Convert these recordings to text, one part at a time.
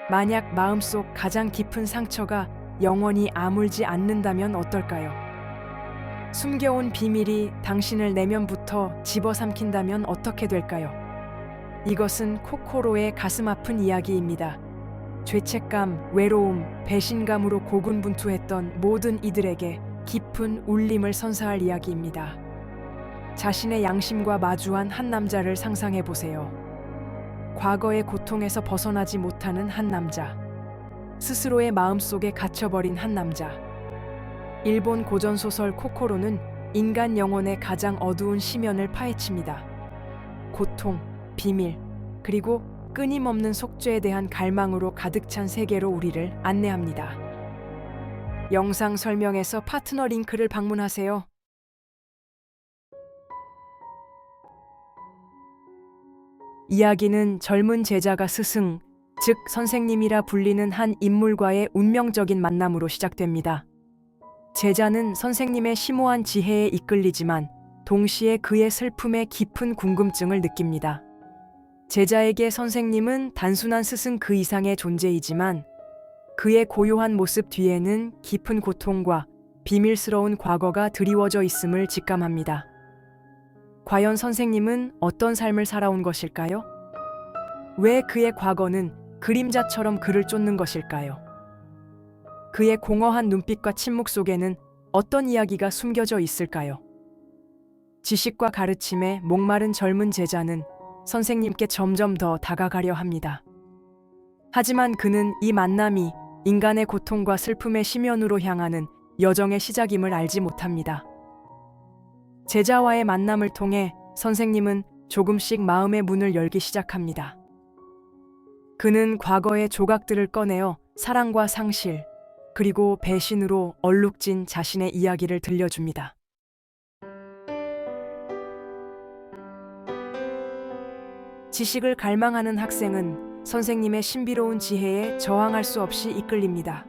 만약 마음속 가장 깊은 상처가 영원히 아물지 않는다면 어떨까요? 숨겨온 비밀이 당신을 내면부터 집어삼킨다면 어떻게 될까요? 이것은 코코로의 가슴 아픈 이야기입니다. 죄책감, 외로움, 배신감으로 고군분투했던 모든 이들에게 깊은 울림을 선사할 이야기입니다. 자신의 양심과 마주한 한 남자를 상상해 보세요. 과거의 고통에서 벗어나지 못하는 한 남자. 스스로의 마음속에 갇혀버린 한 남자. 일본 고전소설 코코로는 인간 영혼의 가장 어두운 심연을 파헤칩니다. 고통, 비밀, 그리고 끊임없는 속죄에 대한 갈망으로 가득 찬 세계로 우리를 안내합니다. 영상 설명에서 파트너 링크를 방문하세요. 이야기는 젊은 제자가 스승, 즉 선생님이라 불리는 한 인물과의 운명적인 만남으로 시작됩니다. 제자는 선생님의 심오한 지혜에 이끌리지만 동시에 그의 슬픔에 깊은 궁금증을 느낍니다. 제자에게 선생님은 단순한 스승 그 이상의 존재이지만 그의 고요한 모습 뒤에는 깊은 고통과 비밀스러운 과거가 드리워져 있음을 직감합니다. 과연 선생님은 어떤 삶을 살아온 것일까요? 왜 그의 과거는 그림자처럼 그를 쫓는 것일까요? 그의 공허한 눈빛과 침묵 속에는 어떤 이야기가 숨겨져 있을까요? 지식과 가르침에 목마른 젊은 제자는 선생님께 점점 더 다가가려 합니다. 하지만 그는 이 만남이 인간의 고통과 슬픔의 심연으로 향하는 여정의 시작임을 알지 못합니다. 제자와의 만남을 통해 선생님은 조금씩 마음의 문을 열기 시작합니다. 그는 과거의 조각들을 꺼내어 사랑과 상실, 그리고 배신으로 얼룩진 자신의 이야기를 들려줍니다. 지식을 갈망하는 학생은 선생님의 신비로운 지혜에 저항할 수 없이 이끌립니다.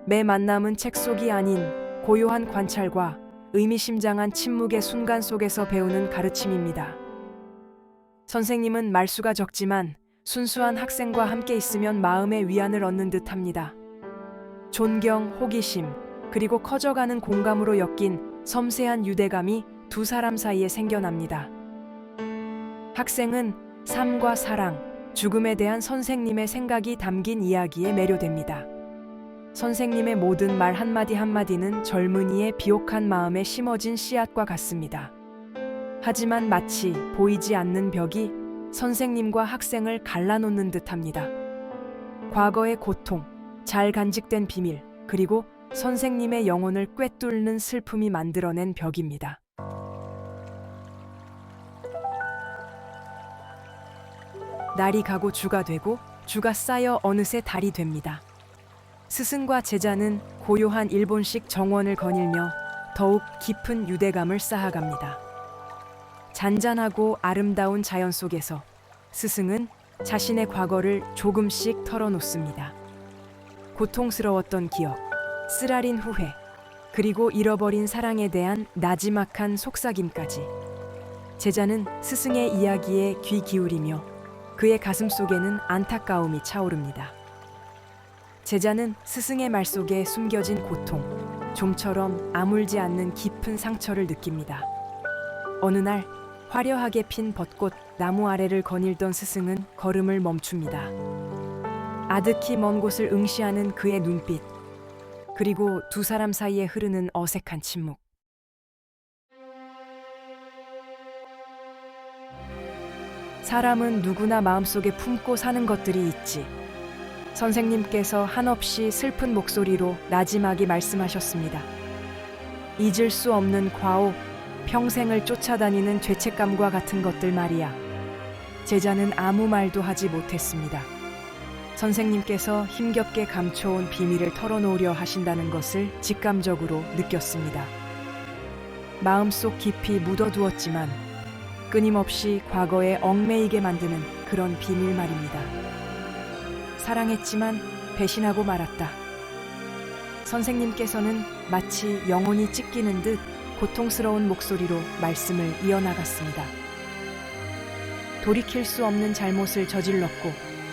매 만남은 책 속이 아닌 고요한 관찰과 의미심장한 침묵의 순간 속에서 배우는 가르침입니다. 선생님은 말수가 적지만 순수한 학생과 함께 있으면 마음의 위안을 얻는 듯합니다. 존경, 호기심, 그리고 커져가는 공감으로 엮인 섬세한 유대감이 두 사람 사이에 생겨납니다. 학생은 삶과 사랑, 죽음에 대한 선생님의 생각이 담긴 이야기에 매료됩니다. 선생님의 모든 말 한마디 한마디는 젊은이의 비옥한 마음에 심어진 씨앗과 같습니다. 하지만 마치 보이지 않는 벽이 선생님과 학생을 갈라놓는 듯합니다. 과거의 고통, 잘 간직된 비밀, 그리고 선생님의 영혼을 꿰뚫는 슬픔이 만들어낸 벽입니다. 날이 가고 주가 되고 주가 쌓여 어느새 달이 됩니다. 스승과 제자는 고요한 일본식 정원을 거닐며 더욱 깊은 유대감을 쌓아갑니다. 잔잔하고 아름다운 자연 속에서 스승은 자신의 과거를 조금씩 털어놓습니다. 고통스러웠던 기억, 쓰라린 후회, 그리고 잃어버린 사랑에 대한 나지막한 속삭임까지. 제자는 스승의 이야기에 귀 기울이며 그의 가슴 속에는 안타까움이 차오릅니다. 제자는 스승의 말 속에 숨겨진 고통, 좀처럼 아물지 않는 깊은 상처를 느낍니다. 어느 날 화려하게 핀 벚꽃 나무 아래를 거닐던 스승은 걸음을 멈춥니다. 아득히 먼 곳을 응시하는 그의 눈빛, 그리고 두 사람 사이에 흐르는 어색한 침묵. 사람은 누구나 마음속에 품고 사는 것들이 있지. 선생님께서 한없이 슬픈 목소리로 나지막이 말씀하셨습니다. 잊을 수 없는 과오, 평생을 쫓아다니는 죄책감과 같은 것들 말이야. 제자는 아무 말도 하지 못했습니다. 선생님께서 힘겹게 감춰온 비밀을 털어놓으려 하신다는 것을 직감적으로 느꼈습니다. 마음속 깊이 묻어두었지만 끊임없이 과거에 얽매이게 만드는 그런 비밀 말입니다. 사랑했지만 배신하고 말았다. 선생님께서는 마치 영혼이 찢기는 듯 고통스러운 목소리로 말씀을 이어나갔습니다. 돌이킬 수 없는 잘못을 저질렀고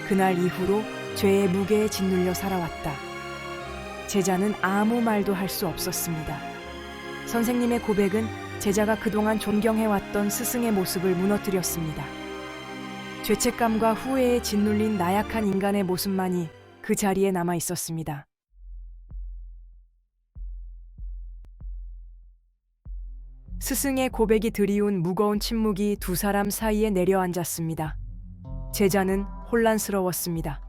그날 이후로 죄의 무게에 짓눌려 살아왔다. 제자는 아무 말도 할 수 없었습니다. 선생님의 고백은 제자가 그동안 존경해왔던 스승의 모습을 무너뜨렸습니다. 죄책감과 후회에 짓눌린 나약한 인간의 모습만이 그 자리에 남아 있었습니다. 스승의 고백이 드리운 무거운 침묵이 두 사람 사이에 내려앉았습니다. 제자는 혼란스러웠습니다.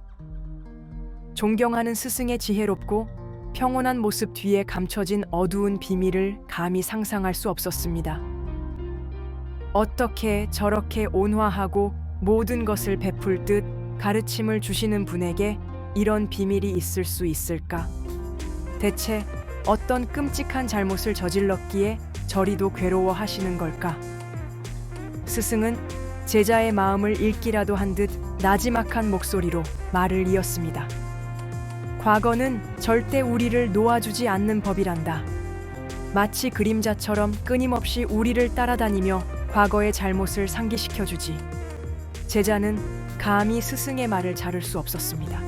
존경하는 스승의 지혜롭고 평온한 모습 뒤에 감춰진 어두운 비밀을 감히 상상할 수 없었습니다. 어떻게 저렇게 온화하고 모든 것을 베풀 듯 가르침을 주시는 분에게 이런 비밀이 있을 수 있을까? 대체 어떤 끔찍한 잘못을 저질렀기에 저리도 괴로워하시는 걸까? 스승은 제자의 마음을 읽기라도 한 듯 나지막한 목소리로 말을 이었습니다. 과거는 절대 우리를 놓아주지 않는 법이란다. 마치 그림자처럼 끊임없이 우리를 따라다니며 과거의 잘못을 상기시켜주지. 제자는 감히 스승의 말을 자를 수 없었습니다.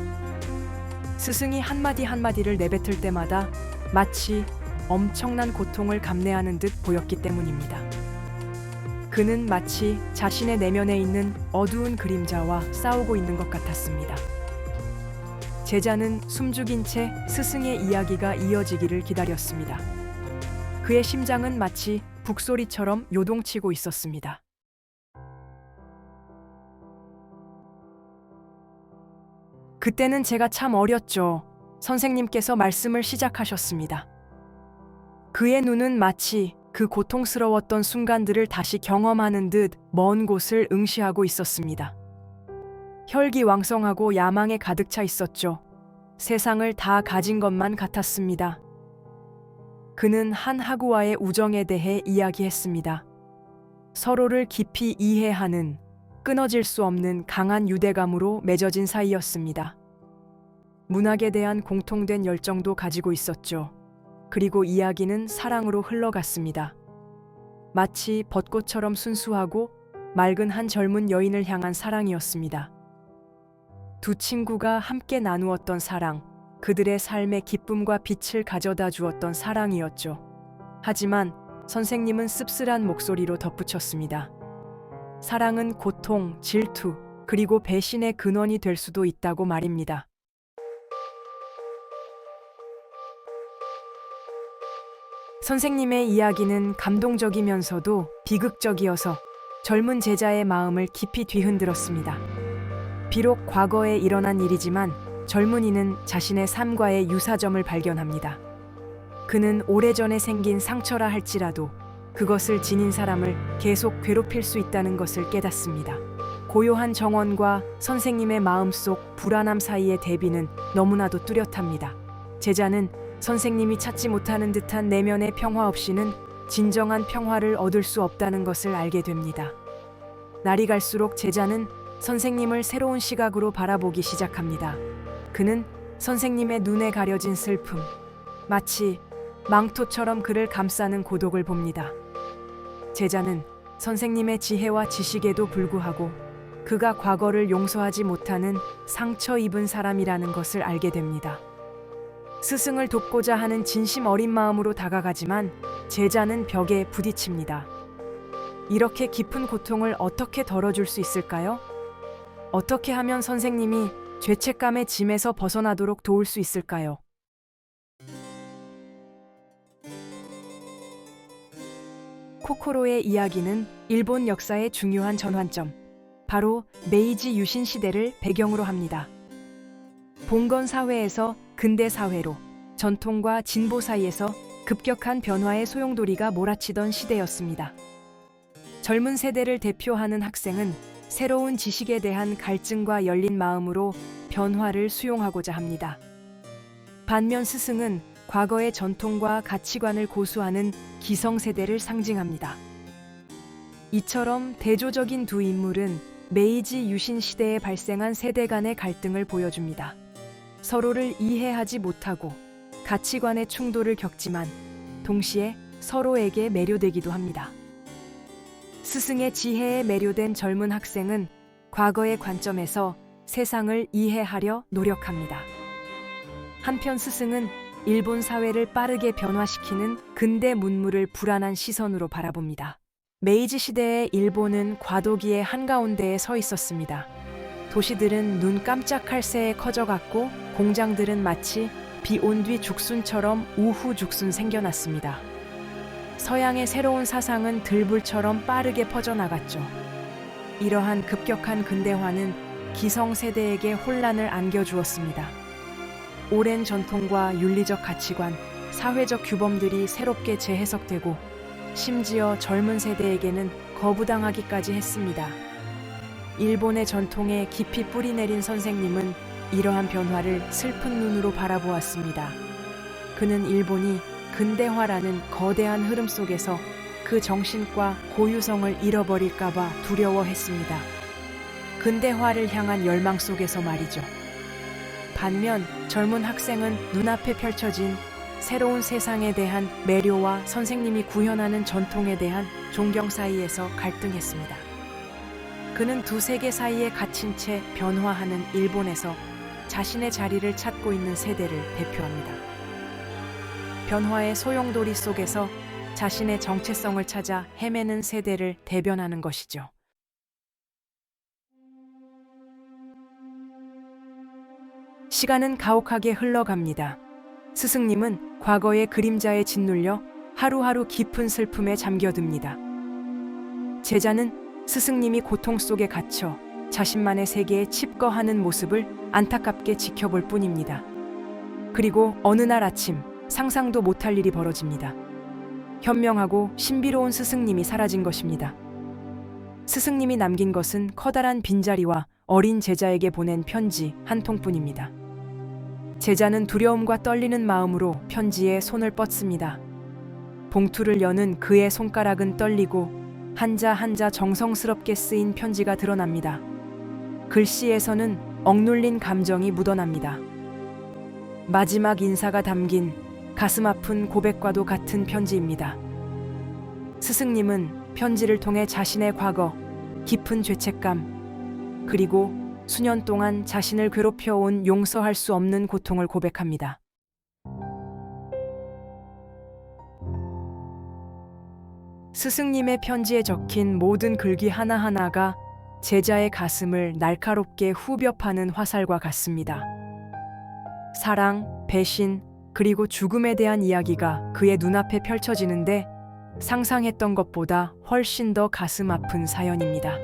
스승이 한마디 한마디를 내뱉을 때마다 마치 엄청난 고통을 감내하는 듯 보였기 때문입니다. 그는 마치 자신의 내면에 있는 어두운 그림자와 싸우고 있는 것 같았습니다. 제자는 숨죽인 채 스승의 이야기가 이어지기를 기다렸습니다. 그의 심장은 마치 북소리처럼 요동치고 있었습니다. 그때는 제가 참 어렸죠. 선생님께서 말씀을 시작하셨습니다. 그의 눈은 마치 그 고통스러웠던 순간들을 다시 경험하는 듯 먼 곳을 응시하고 있었습니다. 혈기왕성하고 야망에 가득 차 있었죠. 세상을 다 가진 것만 같았습니다. 그는 한 하구와의 우정에 대해 이야기했습니다. 서로를 깊이 이해하는, 끊어질 수 없는 강한 유대감으로 맺어진 사이였습니다. 문학에 대한 공통된 열정도 가지고 있었죠. 그리고 이야기는 사랑으로 흘러갔습니다. 마치 벚꽃처럼 순수하고 맑은 한 젊은 여인을 향한 사랑이었습니다. 두 친구가 함께 나누었던 사랑, 그들의 삶에 기쁨과 빛을 가져다 주었던 사랑이었죠. 하지만 선생님은 씁쓸한 목소리로 덧붙였습니다. 사랑은 고통, 질투, 그리고 배신의 근원이 될 수도 있다고 말입니다. 선생님의 이야기는 감동적이면서도 비극적이어서 젊은 제자의 마음을 깊이 뒤흔들었습니다. 비록 과거에 일어난 일이지만 젊은이는 자신의 삶과의 유사점을 발견합니다. 그는 오래전에 생긴 상처라 할지라도 그것을 지닌 사람을 계속 괴롭힐 수 있다는 것을 깨닫습니다. 고요한 정원과 선생님의 마음속 불안함 사이의 대비는 너무나도 뚜렷합니다. 제자는 선생님이 찾지 못하는 듯한 내면의 평화 없이는 진정한 평화를 얻을 수 없다는 것을 알게 됩니다. 날이 갈수록 제자는 선생님을 새로운 시각으로 바라보기 시작합니다. 그는 선생님의 눈에 가려진 슬픔, 마치 망토처럼 그를 감싸는 고독을 봅니다. 제자는 선생님의 지혜와 지식에도 불구하고 그가 과거를 용서하지 못하는 상처 입은 사람이라는 것을 알게 됩니다. 스승을 돕고자 하는 진심 어린 마음으로 다가가지만 제자는 벽에 부딪힙니다. 이렇게 깊은 고통을 어떻게 덜어줄 수 있을까요? 어떻게 하면 선생님이 죄책감의 짐에서 벗어나도록 도울 수 있을까요? 코코로의 이야기는 일본 역사의 중요한 전환점, 바로 메이지 유신 시대를 배경으로 합니다. 봉건 사회에서 근대 사회로, 전통과 진보 사이에서 급격한 변화의 소용돌이가 몰아치던 시대였습니다. 젊은 세대를 대표하는 학생은 새로운 지식에 대한 갈증과 열린 마음으로 변화를 수용하고자 합니다. 반면 스승은 과거의 전통과 가치관을 고수하는 기성세대를 상징합니다. 이처럼 대조적인 두 인물은 메이지 유신 시대에 발생한 세대 간의 갈등을 보여줍니다. 서로를 이해하지 못하고 가치관의 충돌을 겪지만 동시에 서로에게 매료되기도 합니다. 스승의 지혜에 매료된 젊은 학생은 과거의 관점에서 세상을 이해하려 노력합니다. 한편 스승은 일본 사회를 빠르게 변화시키는 근대 문물을 불안한 시선으로 바라봅니다. 메이지 시대의 일본은 과도기의 한가운데에 서 있었습니다. 도시들은 눈 깜짝할 새에 커져갔고 공장들은 마치 비 온 뒤 죽순처럼 우후죽순 생겨났습니다. 서양의 새로운 사상은 들불처럼 빠르게 퍼져나갔죠. 이러한 급격한 근대화는 기성세대에게 혼란을 안겨주었습니다. 오랜 전통과 윤리적 가치관, 사회적 규범들이 새롭게 재해석되고 심지어 젊은 세대에게는 거부당하기까지 했습니다. 일본의 전통에 깊이 뿌리내린 선생님은 이러한 변화를 슬픈 눈으로 바라보았습니다. 그는 일본이 근대화라는 거대한 흐름 속에서 그 정신과 고유성을 잃어버릴까봐 두려워했습니다. 근대화를 향한 열망 속에서 말이죠. 반면 젊은 학생은 눈앞에 펼쳐진 새로운 세상에 대한 매료와 선생님이 구현하는 전통에 대한 존경 사이에서 갈등했습니다. 그는 두 세계 사이에 갇힌 채 변화하는 일본에서 자신의 자리를 찾고 있는 세대를 대표합니다. 변화의 소용돌이 속에서 자신의 정체성을 찾아 헤매는 세대를 대변하는 것이죠. 시간은 가혹하게 흘러갑니다. 스승님은 과거의 그림자에 짓눌려 하루하루 깊은 슬픔에 잠겨듭니다. 제자는 스승님이 고통 속에 갇혀 자신만의 세계에 칩거하는 모습을 안타깝게 지켜볼 뿐입니다. 그리고 어느 날 아침 상상도 못할 일이 벌어집니다. 현명하고 신비로운 스승님이 사라진 것입니다. 스승님이 남긴 것은 커다란 빈자리와 어린 제자에게 보낸 편지 한 통뿐입니다. 제자는 두려움과 떨리는 마음으로 편지에 손을 뻗습니다. 봉투를 여는 그의 손가락은 떨리고 한자 한자 정성스럽게 쓰인 편지가 드러납니다. 글씨에서는 억눌린 감정이 묻어납니다. 마지막 인사가 담긴 가슴 아픈 고백과도 같은 편지입니다. 스승님은 편지를 통해 자신의 과거, 깊은 죄책감, 그리고 수년 동안 자신을 괴롭혀온 용서할 수 없는 고통을 고백합니다. 스승님의 편지에 적힌 모든 글귀 하나하나가 제자의 가슴을 날카롭게 후벼 파는 화살과 같습니다. 사랑, 배신, 그리고 죽음에 대한 이야기가 그의 눈앞에 펼쳐지는데 상상했던 것보다 훨씬 더 가슴 아픈 사연입니다.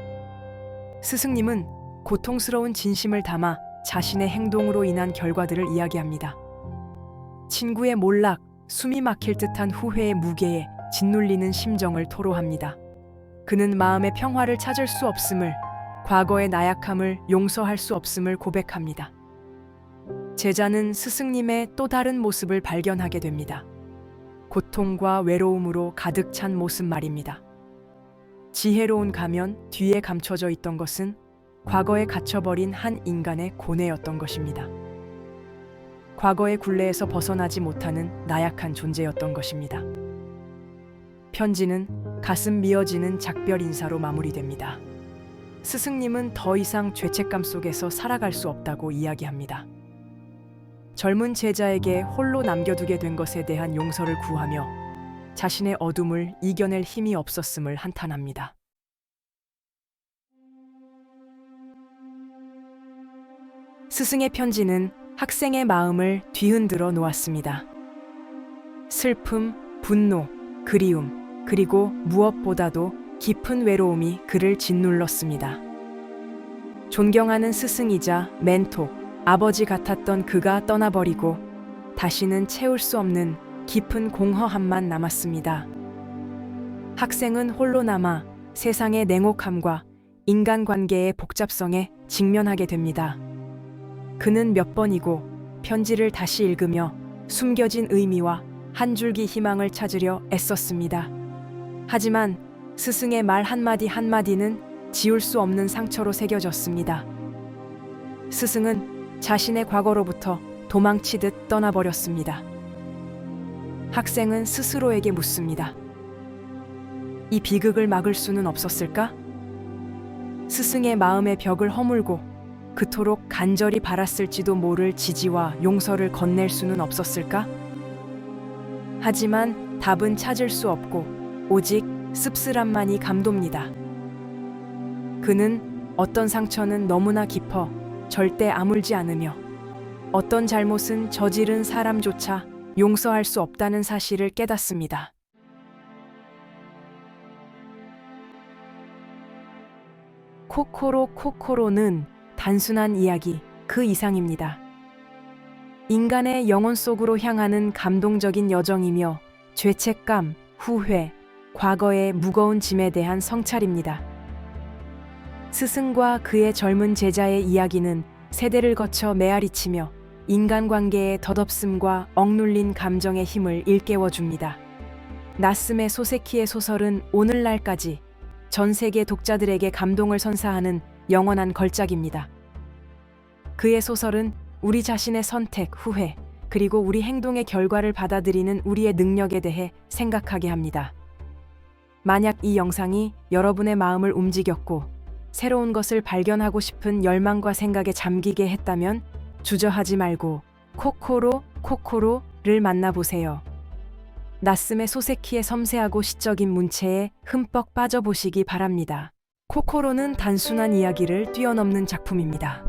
스승님은 고통스러운 진심을 담아 자신의 행동으로 인한 결과들을 이야기합니다. 친구의 몰락, 숨이 막힐 듯한 후회의 무게에 짓눌리는 심정을 토로합니다. 그는 마음의 평화를 찾을 수 없음을, 과거의 나약함을 용서할 수 없음을 고백합니다. 제자는 스승님의 또 다른 모습을 발견하게 됩니다. 고통과 외로움으로 가득 찬 모습 말입니다. 지혜로운 가면 뒤에 감춰져 있던 것은 과거에 갇혀버린 한 인간의 고뇌였던 것입니다. 과거의 굴레에서 벗어나지 못하는 나약한 존재였던 것입니다. 편지는 가슴 미어지는 작별 인사로 마무리됩니다. 스승님은 더 이상 죄책감 속에서 살아갈 수 없다고 이야기합니다. 젊은 제자에게 홀로 남겨두게 된 것에 대한 용서를 구하며 자신의 어둠을 이겨낼 힘이 없었음을 한탄합니다. 스승의 편지는 학생의 마음을 뒤흔들어 놓았습니다. 슬픔, 분노, 그리움, 그리고 무엇보다도 깊은 외로움이 그를 짓눌렀습니다. 존경하는 스승이자 멘토, 아버지 같았던 그가 떠나버리고 다시는 채울 수 없는 깊은 공허함만 남았습니다. 학생은 홀로 남아 세상의 냉혹함과 인간관계의 복잡성에 직면하게 됩니다. 그는 몇 번이고 편지를 다시 읽으며 숨겨진 의미와 한 줄기 희망을 찾으려 애썼습니다. 하지만 스승의 말 한마디 한마디는 지울 수 없는 상처로 새겨졌습니다. 스승은 자신의 과거로부터 도망치듯 떠나버렸습니다. 학생은 스스로에게 묻습니다. 이 비극을 막을 수는 없었을까? 스승의 마음의 벽을 허물고 그토록 간절히 바랐을지도 모를 지지와 용서를 건넬 수는 없었을까? 하지만 답은 찾을 수 없고 오직 씁쓸함만이 감돕니다. 그는 어떤 상처는 너무나 깊어 절대 아물지 않으며 어떤 잘못은 저지른 사람조차 용서할 수 없다는 사실을 깨닫습니다. 코코로는 단순한 이야기 그 이상입니다. 인간의 영혼 속으로 향하는 감동적인 여정이며 죄책감, 후회, 과거의 무거운 짐에 대한 성찰입니다. 스승과 그의 젊은 제자의 이야기는 세대를 거쳐 메아리치며 인간관계의 덧없음과 억눌린 감정의 힘을 일깨워 줍니다. 나스메 소세키의 소설은 오늘날까지 전 세계 독자들에게 감동을 선사하는 영원한 걸작입니다. 그의 소설은 우리 자신의 선택, 후회, 그리고 우리 행동의 결과를 받아들이는 우리의 능력에 대해 생각하게 합니다. 만약 이 영상이 여러분의 마음을 움직였고 새로운 것을 발견하고 싶은 열망과 생각에 잠기게 했다면 주저하지 말고 코코로를 만나보세요. 나스메 소세키의 섬세하고 시적인 문체에 흠뻑 빠져보시기 바랍니다. 코코로는 단순한 이야기를 뛰어넘는 작품입니다.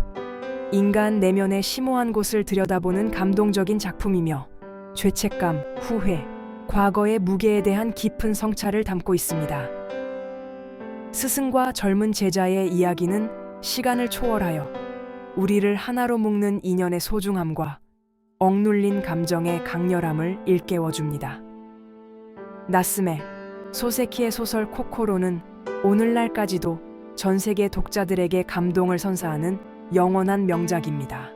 인간 내면의 심오한 곳을 들여다보는 감동적인 작품이며 죄책감, 후회, 과거의 무게에 대한 깊은 성찰을 담고 있습니다. 스승과 젊은 제자의 이야기는 시간을 초월하여 우리를 하나로 묶는 인연의 소중함과 억눌린 감정의 강렬함을 일깨워줍니다. 나스메 소세키의 소설 코코로는 오늘날까지도 전 세계 독자들에게 감동을 선사하는 영원한 명작입니다.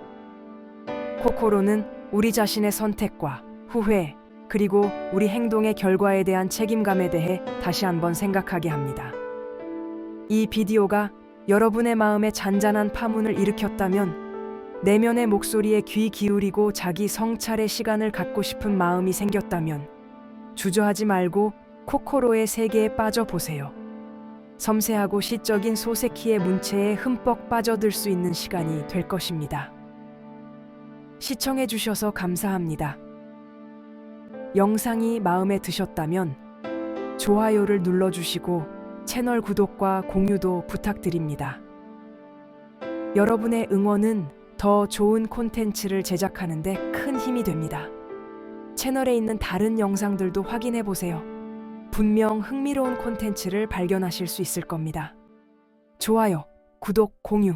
코코로는 우리 자신의 선택과 후회, 그리고 우리 행동의 결과에 대한 책임감에 대해 다시 한번 생각하게 합니다. 이 비디오가 여러분의 마음에 잔잔한 파문을 일으켰다면, 내면의 목소리에 귀 기울이고 자기 성찰의 시간을 갖고 싶은 마음이 생겼다면 주저하지 말고 코코로의 세계에 빠져보세요. 섬세하고 시적인 소세키의 문체에 흠뻑 빠져들 수 있는 시간이 될 것입니다. 시청해 주셔서 감사합니다. 영상이 마음에 드셨다면 좋아요를 눌러주시고 채널 구독과 공유도 부탁드립니다. 여러분의 응원은 더 좋은 콘텐츠를 제작하는 데 큰 힘이 됩니다. 채널에 있는 다른 영상들도 확인해 보세요. 분명 흥미로운 콘텐츠를 발견하실 수 있을 겁니다. 좋아요, 구독, 공유